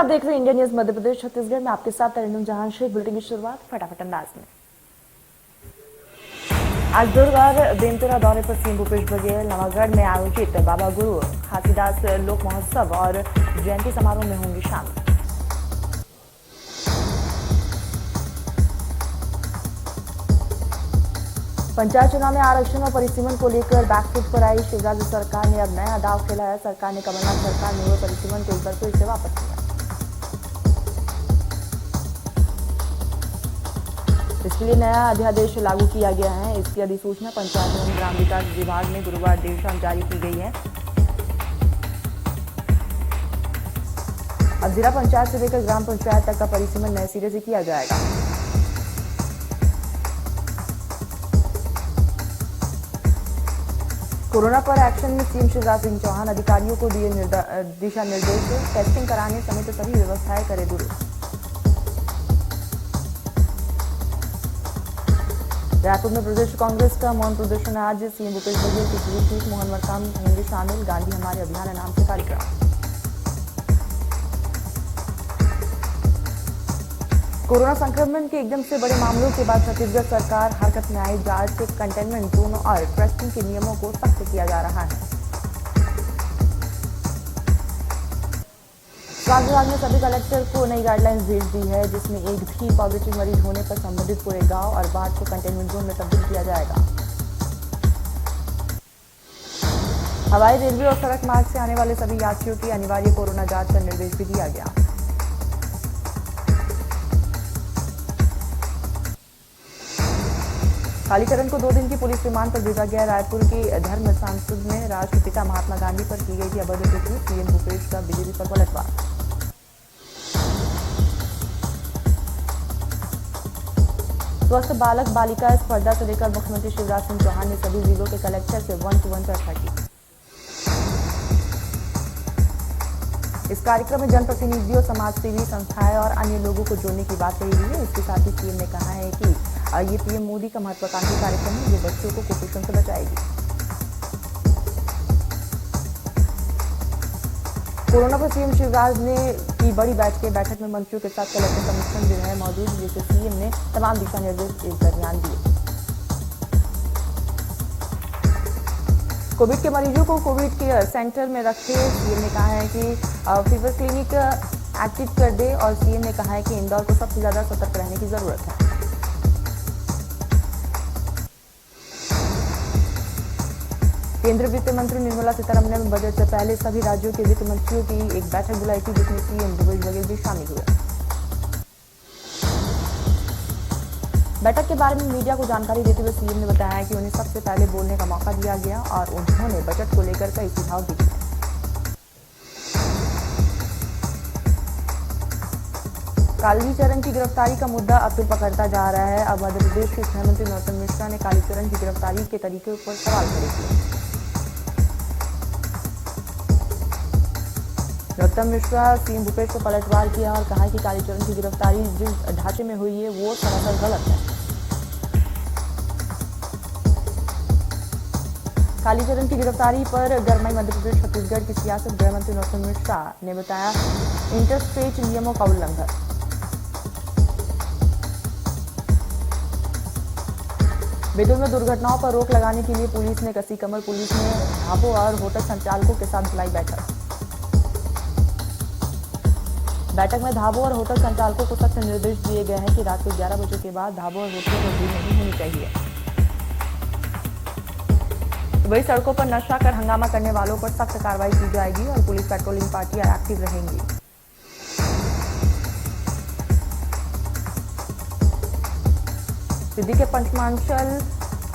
आप देख रहे हैं इंडिया न्यूज मध्य प्रदेश छत्तीसगढ़ में। आपके साथ तरन्नुम जहां शेख। बुलेटिन की शुरुआत फटाफट अंदाज में। आज दुर्गार बेंतरा दौरे पर सीएम भूपेश बघेल नवागढ़ में आयोजित बाबा गुरु घासीदास लोक महोत्सव और जयंती समारोह में होंगे शामिल। पंचायत चुनाव में आरक्षण और परिसीमन को लेकर बैकफुट पर आई शिवराज सरकार ने अब नया दांव खेला है। सरकार ने कमलनाथ सरकार में हुए परिसीमन को एक बार फिर से वापस लिया। इसके लिए नया अध्यादेश लागू किया गया है। इसकी अधिसूचना पंचायत एवं ग्राम विकास विभाग में गुरुवार देर शाम जारी की गई है। अब जिला पंचायत से लेकर ग्राम पंचायत तक का परिसीमन नए सिरे से किया जाएगा। कोरोना पर एक्शन में सीएम शिवराज सिंह चौहान अधिकारियों को दिए दिशा निर्देश। टेस्टिंग कराने समेत सभी व्यवस्थाएं करें दुरुस्त। रायपुर में प्रदेश कांग्रेस का मौन प्रदर्शन। आज सीएम भूपेश बघेल की पीठ मोहन मरकाम होंगे शामिल। गांधी हमारे अभियान नाम से कार्यक्रम। कोरोना संक्रमण के एकदम से बड़े मामलों के बाद छत्तीसगढ़ सरकार हरकत में आई। जांच, कंटेनमेंट जोन और टेस्टिंग के नियमों को सख्त किया जा रहा है। स्वास्थ्य विभाग ने सभी कलेक्टर को नई गाइडलाइंस भेज दी है, जिसमें एक भी पॉजिटिव मरीज होने पर संबंधित पूरे गांव और वार्ड को कंटेनमेंट जोन में तब्दील किया जाएगा। हवाई, रेलवे और सड़क मार्ग से आने वाले सभी यात्रियों की अनिवार्य कोरोना जांच का निर्देश भी दिया गया। कालीचरण को 2 दिन की पुलिस रिमांड पर भेजा गया। रायपुर के धर्म सांसद में राष्ट्रपिता महात्मा गांधी पर की गई थी अभद्र टिप्पणी। सीएम भूपेश का बीजेपी पर पलटवार। स्वस्थ बालक बालिका स्पर्धा से लेकर मुख्यमंत्री शिवराज सिंह चौहान ने सभी जिलों के कलेक्टर से 1-to-1 चर्चा की। इस कार्यक्रम में जनप्रतिनिधियों, समाजसेवी संस्थाएं और अन्य लोगों को जोड़ने की बात कही गई है। इसके साथ ही सीएम ने कहा है कि ये पीएम मोदी का महत्वाकांक्षी कार्यक्रम है जो बच्चों को कुपोषण से बचाएगी। कोरोना पर सीएम शिवराज ने की बड़ी बैठक में मंत्रियों के साथ कलेक्टर कमिश्नर भी रहे मौजूद, जिसे सीएम ने तमाम दिशा निर्देश इस दरमियान दिए। कोविड के मरीजों को कोविड केयर सेंटर में रखे। सीएम ने कहा है कि फीवर क्लिनिक एक्टिव कर दे और सीएम ने कहा है कि इंदौर को सबसे ज्यादा सतर्क रहने की जरूरत है। केंद्रीय वित्त मंत्री निर्मला सीतारमण ने बजट से पहले सभी राज्यों के वित्त मंत्रियों की एक बैठक बुलाई थी, जिसमें सीएम भूपेश बघेल भी शामिल हुए। बैठक के बारे में मीडिया को जानकारी देते हुए सीएम ने बताया कि उन्हें सबसे पहले बोलने का मौका दिया गया और उन्होंने बजट को लेकर कई सुझाव भी दिए। कालीचरण की गिरफ्तारी का मुद्दा अब फिर पकड़ता जा रहा है। अब मध्य प्रदेश के गृह मंत्री नरोत्तम मिश्रा ने कालीचरण की गिरफ्तारी के तरीके पर सवाल खड़े किए। नरोत्तम मिश्रा सीएम भूपेश को पलटवार किया और कहा कि कालीचरण की गिरफ्तारी जिस ढांचे में हुई है वो सरासर गलत है। कालीचरण की गिरफ्तारी पर गरमाई मध्य प्रदेश छत्तीसगढ़ की सियासत। गृह मंत्री नरोत्तम मिश्रा ने बताया इंटरस्टेट नियमों का उल्लंघन। बेतुल में दुर्घटनाओं पर रोक लगाने के लिए पुलिस ने कसी कमर। पुलिस ने ढाबों और होटल संचालकों के साथ बुलाई बैठक। बैठक में ढाबों और होटल संचालकों को सख्त निर्देश दिए गए हैं कि रात को 11 बजे के बाद ढाबों और होटलों में भीड़ नहीं होनी चाहिए। वही सड़कों पर नशा कर हंगामा करने वालों पर सख्त कार्रवाई की जाएगी और पुलिस पेट्रोलिंग पार्टियां एक्टिव रहेंगी। सिद्धि के पंचमांचल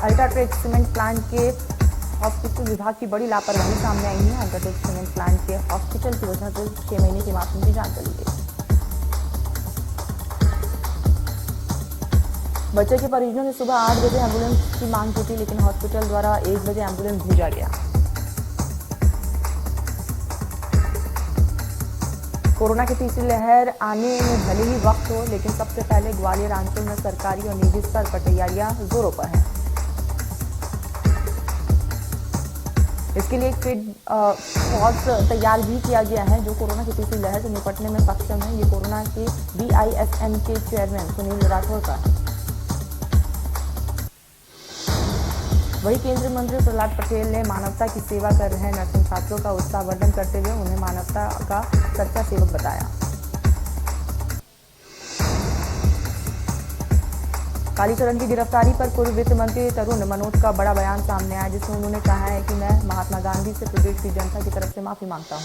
अल्ट्राटेक सीमेंट प्लांट के हॉस्पिटल विभाग की बड़ी लापरवाही सामने आई है। अल्ट्राटेक सीमेंट प्लांट के हॉस्पिटल की वजह से 6 महीने के मासूम की जान चली गई। बच्चे के परिजनों ने सुबह 8 बजे एम्बुलेंस की मांग की थी, लेकिन हॉस्पिटल द्वारा 1 बजे एम्बुलेंस भेजा गया। कोरोना की तीसरी लहर आने में भले ही वक्त हो, लेकिन सबसे पहले ग्वालियर अंचल में सरकारी और निजी स्तर पर तैयारियां जोरों पर हैं। इसके लिए एक फील्ड फोर्स तैयार भी किया गया है जो कोरोना की तीसरी लहर से निपटने में सक्षम है। ये कोरोना के BISM के चेयरमैन सुनील राठौर का। वहीं केंद्रीय मंत्री प्रहलाद पटेल ने मानवता की सेवा कर रहे नर्सिंग छात्रों का उत्साहवर्धन करते हुए उन्हें मानवता का सच्चा सेवक बताया। कालीचरण की गिरफ्तारी पर पूर्व वित्त मंत्री तरुण मनोज का बड़ा बयान सामने आया, जिसमें उन्होंने कहा है कि मैं महात्मा गांधी से प्रदेश की जनता की तरफ से माफी मांगता हूं।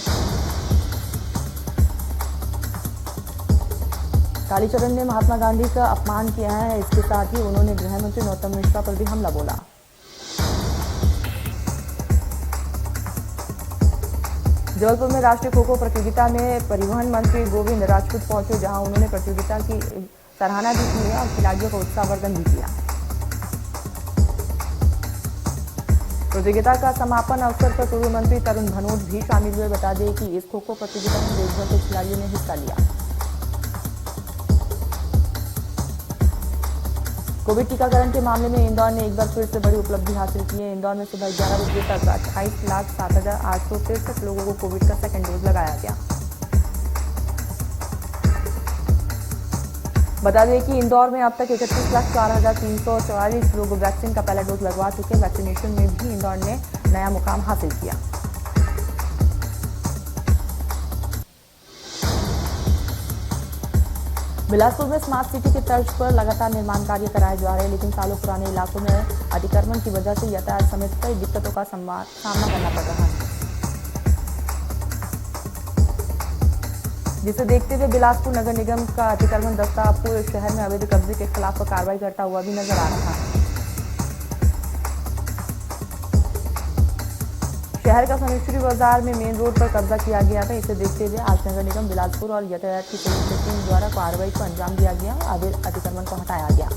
कालीचरण ने महात्मा गांधी का अपमान किया है। इसके साथ ही उन्होंने गृह मंत्री नरोत्तम मिश्रा पर भी हमला बोला। जबलपुर में राष्ट्रीय खो खो प्रतियोगिता में परिवहन मंत्री गोविंद राजपूत पहुंचे, जहां उन्होंने प्रतियोगिता की सराहना भी की है और खिलाड़ियों का उत्साहवर्धन भी किया। प्रतियोगिता का समापन अवसर पर पूर्व मंत्री तरुण भनोट भी शामिल हुए। बता दें कि इस खो खो प्रतियोगिता में देशभर के खिलाड़ियों ने हिस्सा लिया। कोविड टीकाकरण के मामले में इंदौर ने एक बार फिर से बड़ी उपलब्धि हासिल की है। इंदौर में सुबह 11 बजे तक 28,07,863 लोगों को कोविड का सेकेंड डोज लगाया गया। बता दें कि इंदौर में अब तक 31,04,344 लोग वैक्सीन का पहला डोज लगवा चुके। वैक्सीनेशन में भी इंदौर ने नया मुकाम हासिल किया। बिलासपुर में स्मार्ट सिटी की तर्ज पर लगातार निर्माण कार्य कराए जा रहे हैं, लेकिन सालों पुराने इलाकों में अतिक्रमण की वजह से यातायात समेत कई दिक्कतों का सामना करना पड़ रहा है, जिसे देखते हुए बिलासपुर नगर निगम का अतिक्रमण दस्ता पूरे शहर में अवैध कब्जे के खिलाफ कार्रवाई करता हुआ भी नजर आ रहा है। शहर का समिश्री बाजार में मेन रोड पर कब्जा किया गया था। इसे देखते हुए आज नगर निगम बिलासपुर और यातायात की संयुक्त टीम द्वारा कार्रवाई को अंजाम दिया गया और अवैध अतिक्रमण को हटाया गया।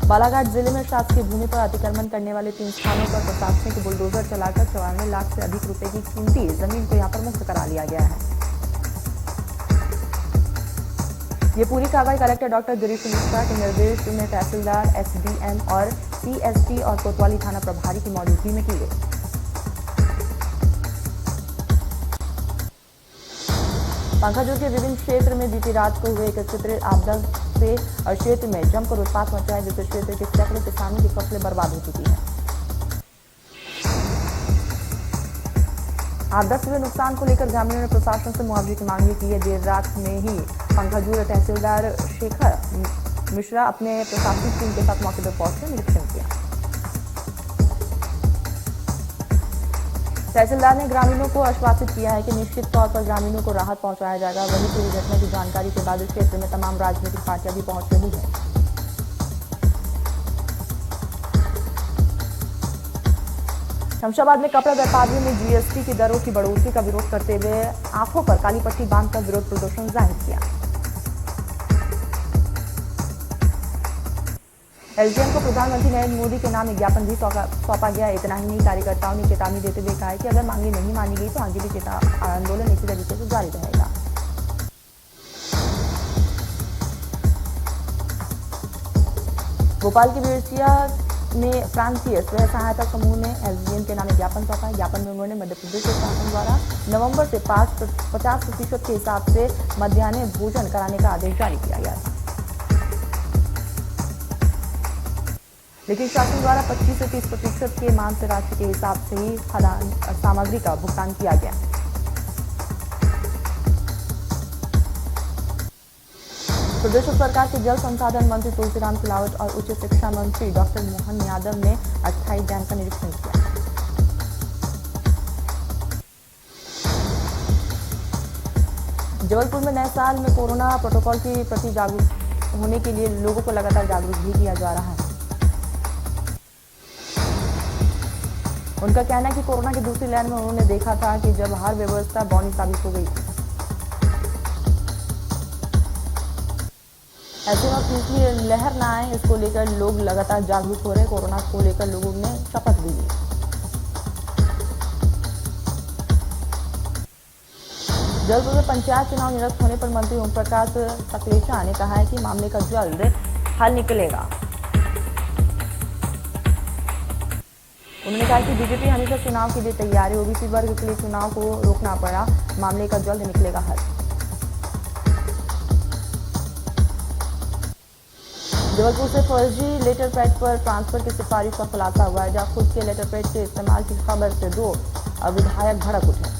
बालाघाट जिले में शासकीय भूमि पर अतिक्रमण करने वाले 3 स्थानों पर प्रशासनिक बुलडोजर चलाकर 94 लाख से अधिक रुपए की कीमती जमीन को यहां पर मुक्त करा लिया गया है। ये पूरी कार्रवाई कलेक्टर डॉक्टर गिरीश मिश्रा के निर्देश में तहसीलदार, SDM और CST और कोतवाली थाना प्रभारी की मौजूदगी में की गई। पंखाजोर के विभिन्न क्षेत्र में बीती रात को हुए एकत्रित आपदा से क्षेत्र में जमकर उत्पात मचा है, जिससे क्षेत्र के सैकड़ों किसानों की फसलें बर्बाद हो चुकी हैं। आपदा से हुए नुकसान को लेकर ग्रामीणों ने प्रशासन से मुआवजे की मांग की है। देर रात में ही पंखाजोर तहसीलदार शेखर मिश्रा अपने प्रशासनिक टीम के साथ मौके पर पहुंचे निरीक्षण किया। तहसीलदार ने ग्रामीणों को आश्वासित किया है कि निश्चित तौर पर ग्रामीणों को राहत पहुंचाया जाएगा। वहीं पूरी घटना की जानकारी के बाद क्षेत्र में तमाम राजनीतिक पार्टियां भी पहुंच रही हैं। शमशाबाद में कपड़ा व्यापारियों ने GST की दरों की बढ़ोतरी का विरोध करते हुए आंखों पर काली पट्टी बांधकर विरोध प्रदर्शन जाहिर किया। SDM को प्रधानमंत्री नरेंद्र मोदी के नाम ज्ञापन भी सौंपा गया। इतना ही नहीं, कार्यकर्ताओं ने चेतावनी देते हुए कहा है कि अगर मांगे नहीं मानी गई तो आगे भी आंदोलन इसी तरीके से जारी रहेगा। भोपाल की बिरसिया में प्रांतीय स्वयं सहायता समूह ने SDM के नाम ज्ञापन सौंपा। ज्ञापन में उन्होंने मध्य प्रदेश शासन द्वारा नवंबर से 50% के हिसाब से मध्याह्न भोजन कराने का आदेश जारी किया गया था, लेकिन शासन द्वारा 25 से 30% के मांग से राशि के हिसाब से ही खाद्यान्न सामग्री का भुगतान किया गया। प्रदेश सरकार के जल संसाधन मंत्री तुलसीराम सिलावट और उच्च शिक्षा मंत्री डॉक्टर मोहन यादव ने अस्थायी डैम का निरीक्षण किया। जबलपुर में नए साल में कोरोना प्रोटोकॉल के प्रति जागरूक होने के लिए लोगों को लगातार जागरूक भी किया जा रहा है। उनका कहना है कि कोरोना की दूसरी लहर में उन्होंने देखा था कि जब हर व्यवस्था बौनी साबित हो गई थी, ऐसे में तीसरी लहर न आए, इसको लेकर लोग लगातार जागरूक हो रहे। कोरोना को लेकर लोगों ने शपथ भी ली। जबलपुर में पंचायत चुनाव निरस्त होने पर मंत्री ओम प्रकाश सकलेचा ने कहा है कि मामले का जल्द हल निकलेगा। उन्होंने कहा कि बीजेपी हमेशा चुनाव के लिए तैयार है। ओबीसी वर्ग के लिए चुनाव को रोकना पड़ा, मामले का जल्द निकलेगा हल। जबलपुर से फर्जी लेटर पैड पर ट्रांसफर की सिफारिश का खुलासा हुआ है, जहां खुद के लेटर पैड के इस्तेमाल की खबर से 2 विधायक भड़क उठे।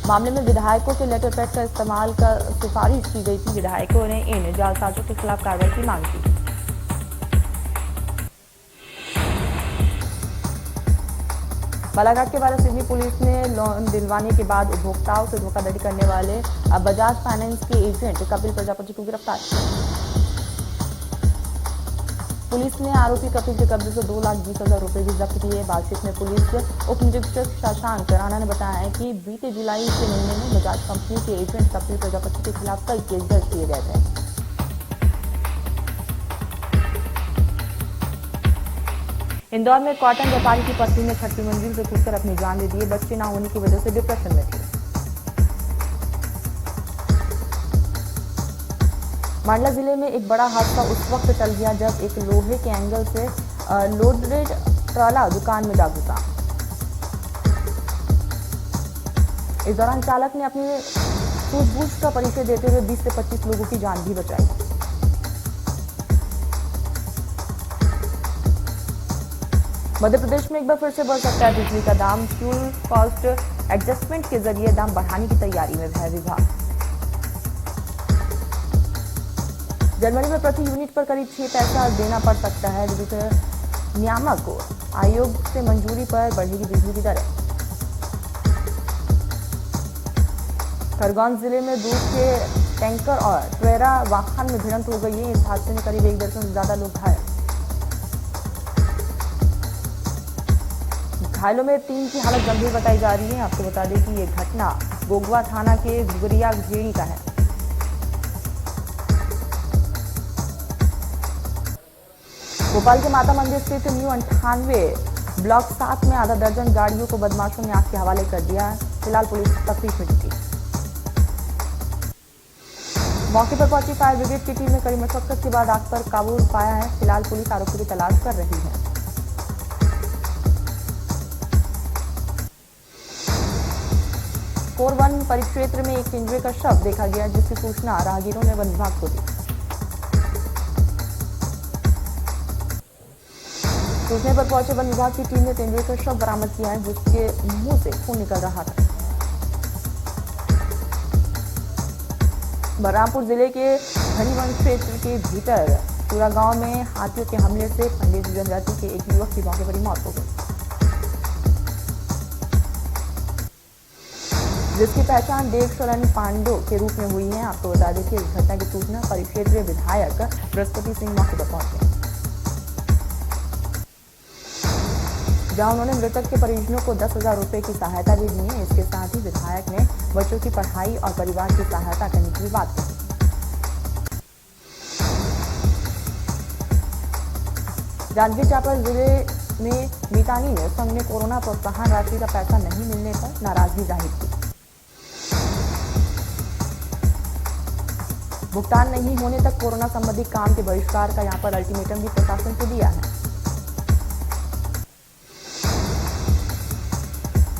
मामले में विधायकों के लेटर पैड का इस्तेमाल का सिफारिश की गई थी। विधायकों ने इन जालसाजों के खिलाफ कार्रवाई की मांग की। बालाघाट के बाद सिवनी पुलिस ने लोन दिलवाने के बाद उपभोक्ताओं से धोखाधड़ी करने वाले बजाज फाइनेंस के एजेंट कपिल प्रजापति को गिरफ्तार किया। पुलिस ने आरोपी कपिल के कब्जे से 2,20,000 रुपए भी जब्त किए। बातचीत में पुलिस उप निरीक्षक शशांक राणा ने बताया कि बीते जुलाई के महीने में बजाज कंपनी के एजेंट कपिल प्रजापति के खिलाफ कई केस दर्ज किए गए थे। इंदौर में कॉटन व्यापारी की पत्नी ने 6वीं मंजिल से कूदकर अपनी जान दे दी। बच्चे न होने की वजह से डिप्रेशन में थी। मंडला जिले में एक बड़ा हादसा उस वक्त टल गया जब एक लोहे के एंगल से लोडेड ट्राला दुकान में जा घुसा। इस दौरान चालक ने अपनी सूझबूझ का परिचय देते हुए 20 से 25 लोगों की जान भी बचाई। मध्य प्रदेश में एक बार फिर से बढ़ सकता है बिजली का दाम। फ्यूल कॉस्ट एडजस्टमेंट के जरिए दाम बढ़ाने की तैयारी में है विभाग। जनवरी में प्रति यूनिट पर करीब 6 पैसा देना पड़ सकता है। विद्युत नियामक आयोग से मंजूरी पर बढ़ेगी बिजली की दरें। खरगोन जिले में दूध के टैंकर और ट्वेरा वाहन में भिड़ंत हो गई है। इस हादसे में करीब 1 दर्जन से ज्यादा लोग घायल। घायलों में 3 की हालत गंभीर बताई जा रही है। आपको बता दें कि ये घटना गोगवा थाना के घुगरिया घेड़ी का है। भोपाल के माता मंदिर स्थित न्यू 98 ब्लॉक 7 में आधा दर्जन गाड़ियों को बदमाशों ने आग के हवाले कर दिया। फिलहाल पुलिस तफ्तीश में जुटी। मौके पर पहुंची फायर ब्रिगेड की टीम ने कड़ी मशक्कत के बाद आग पर काबू पाया है। फिलहाल पुलिस आरोपी की तलाश कर रही है। कोरवन परिक्षेत्र में एक तेंदुए का शव देखा गया, जिसकी सूचना राहगीरों ने वन विभाग को दी। सूचने पर पहुंचे वन विभाग की टीम ने तेंदुए का शव बरामद किया है, जिसके मुंह से खून निकल रहा था। बलरामपुर जिले के हरिवन क्षेत्र के भीतर पूरा गांव में हाथियों के हमले से पंडित जनजाति के एक युवक की मौके पर ही मौत हो गई, जिसकी पहचान देवशरण पांडो के रूप में हुई है। आपको बता दें कि इस घटना की सूचना परिक्षेत्रीय विधायक बृहस्पति सिंह मौके पर पहुंचे, जहां उन्होंने मृतक के परिजनों को 10,000 रुपए की सहायता भी दी है। इसके साथ ही विधायक ने बच्चों की पढ़ाई और परिवार की सहायता करने की बात कही। जांजगीर चांपा जिले में मितानी ने संघ ने कोरोना प्रोत्साहन राशि का पैसा नहीं मिलने पर नाराजगी जाहिर की। भुगतान नहीं होने तक कोरोना संबंधी काम के बहिष्कार का यहां पर अल्टीमेटम भी प्रशासन को दिया है।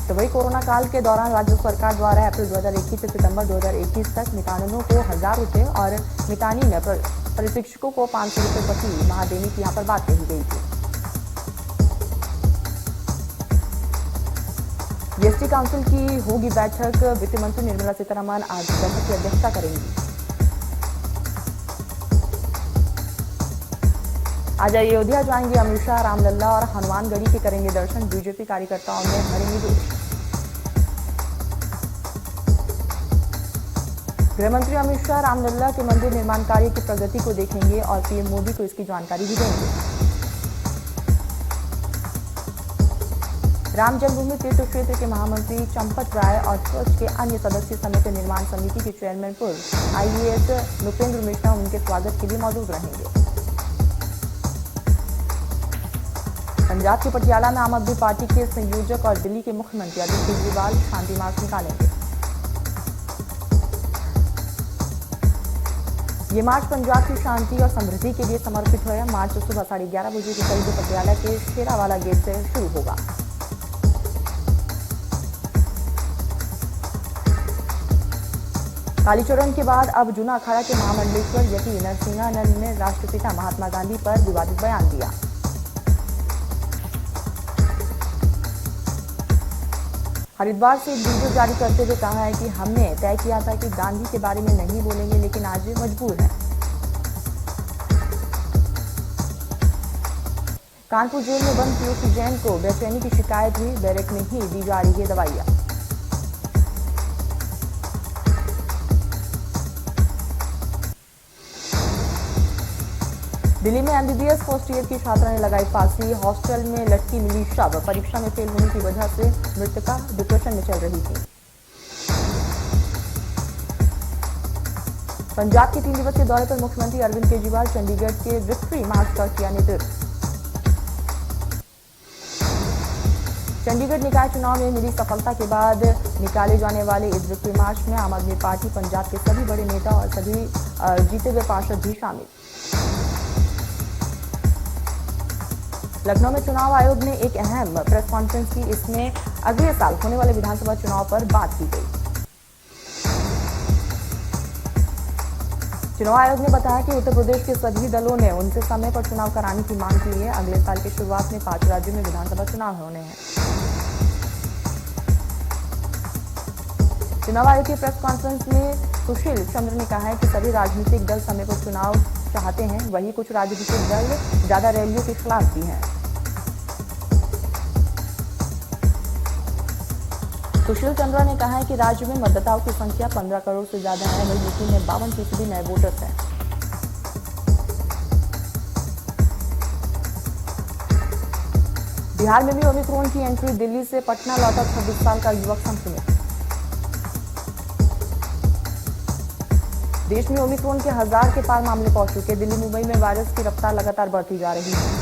तो वही कोरोना काल के दौरान राज्य सरकार द्वारा अप्रैल 2021 से सितंबर 2021 तक मितानिनों को 1,000 रुपए और मितानी में प्रशिक्षकों को 500 रुपए प्रति माह देने की यहाँ पर बात कही गई थी। जीएसटी काउंसिल की होगी बैठक। वित्त मंत्री निर्मला सीतारमण आज बैठक की अध्यक्षता करेंगी। आज अयोध्या जाएंगे अमित शाह। रामलला और हनुमानगढ़ी के करेंगे दर्शन। बीजेपी कार्यकर्ताओं में भरेंगे जोश। गृहमंत्री अमित शाह रामलला के मंदिर निर्माण कार्य की प्रगति को देखेंगे और पीएम मोदी को इसकी जानकारी भी देंगे। राम जन्मभूमि तीर्थ क्षेत्र के महामंत्री चंपत राय और ट्रस्ट के अन्य सदस्य समेत निर्माण समिति के चेयरमैन पूर्व आईएएस नृपेंद्र मिश्रा उनके स्वागत के लिए मौजूद रहेंगे। पंजाब के पटियाला में आम आदमी पार्टी के संयोजक और दिल्ली के मुख्यमंत्री अरविंद केजरीवाल शांति मार्च निकालेंगे। ये मार्च पंजाब की शांति और समृद्धि के लिए समर्पित है। मार्च सुबह 11:30 बजे के करीब पटियाला के शेरावाला गेट से शुरू होगा। कालीचरण के बाद अब जूना अखाड़ा के महामंडलेश्वर यति नरसिंहानंद ने राष्ट्रपिता महात्मा गांधी पर विवादित बयान दिया। हरिद्वार से एक वीडियो जारी करते हुए कहा है कि हमने तय किया था कि गांधी के बारे में नहीं बोलेंगे, लेकिन आज मजबूर हैं। कानपुर जेल में बंद पीयूष जैन को बेचैनी की शिकायत हुई। बैरक में ही दी जा रही है दवाइयां। दिल्ली में एमबीबीएस फर्स्ट ईयर की छात्रा ने लगाई फांसी। हॉस्टल में लटकी मिली शव। परीक्षा में फेल होने की वजह से मृतका डिप्रेशन में चल रही थी। पंजाब के 3 दिवसीय दौरे पर मुख्यमंत्री अरविंद केजरीवाल चंडीगढ़ के विक्ट्री मार्च का किया नेतृत्व। चंडीगढ़ निकाय चुनाव में मिली सफलता के बाद निकाले जाने वाले इस विक्ट्री मार्च में आम आदमी पार्टी पंजाब के सभी बड़े नेता और सभी जीते हुए पार्षद भी शामिल। लखनऊ में चुनाव आयोग ने एक अहम प्रेस कॉन्फ्रेंस की। इसमें अगले साल होने वाले विधानसभा चुनाव पर बात की गई। चुनाव आयोग ने बताया कि उत्तर प्रदेश के सभी दलों ने उनसे समय पर चुनाव कराने की मांग की है। अगले साल की शुरुआत में 5 राज्यों में विधानसभा चुनाव होने हैं। चुनाव आयोग की प्रेस कॉन्फ्रेंस में सुशील चंद्र ने कहा है कि सभी राजनीतिक दल समय पर चुनाव चाहते हैं। वहीं कुछ राजनीतिक दल ज्यादा रैलियों के खिलाफ भी हैं। सुशील चंद्रा ने कहा है कि राज्य में मतदाताओं की संख्या 15 करोड़ से ज्यादा है। वहीं यूपी में 52% नए वोटर्स हैं। बिहार में भी ओमिक्रॉन की एंट्री। दिल्ली से पटना लौटा 26 साल का युवक संक्रमित। देश में ओमिक्रॉन के 1000 के पार मामले पहुंच चुके। दिल्ली मुंबई में वायरस की रफ्तार लगातार बढ़ती जा रही है।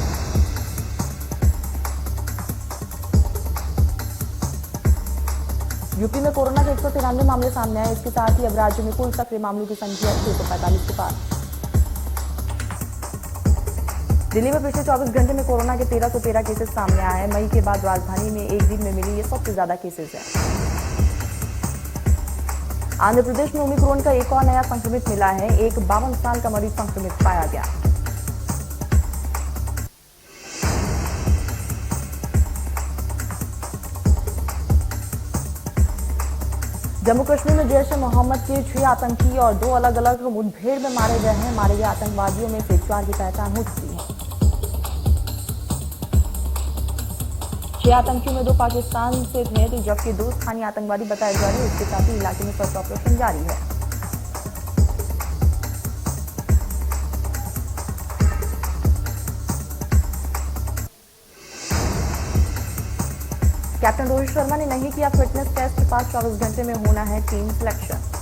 यूपी में कोरोना के 193 मामले सामने आए। इसके साथ ही अब राज्य में कुल सक्रिय मामलों की संख्या 645 के पार। दिल्ली में पिछले 24 घंटे में कोरोना के 1313 केसेस सामने आए हैं। मई के बाद राजधानी में एक दिन में मिली ये सबसे ज्यादा केसेस है। आंध्र प्रदेश में ओमिक्रॉन का एक और नया संक्रमित मिला है। एक 52 साल का मरीज संक्रमित पाया गया। जम्मू कश्मीर में जैश ए मोहम्मद के 6 आतंकी और 2 अलग अलग मुठभेड़ में मारे गए हैं। मारे गए आतंकवादियों में से 4 की पहचान हो चुकी है। 6 आतंकियों में 2 पाकिस्तान से थे, जबकि 2 स्थानीय आतंकवादी बताए जा रहे हैं। इसके साथ ही इलाके में सर्च ऑपरेशन जारी है। कैप्टन रोहित शर्मा ने नहीं किया फिटनेस टेस्ट। 24 घंटे में होना है टीम सिलेक्शन।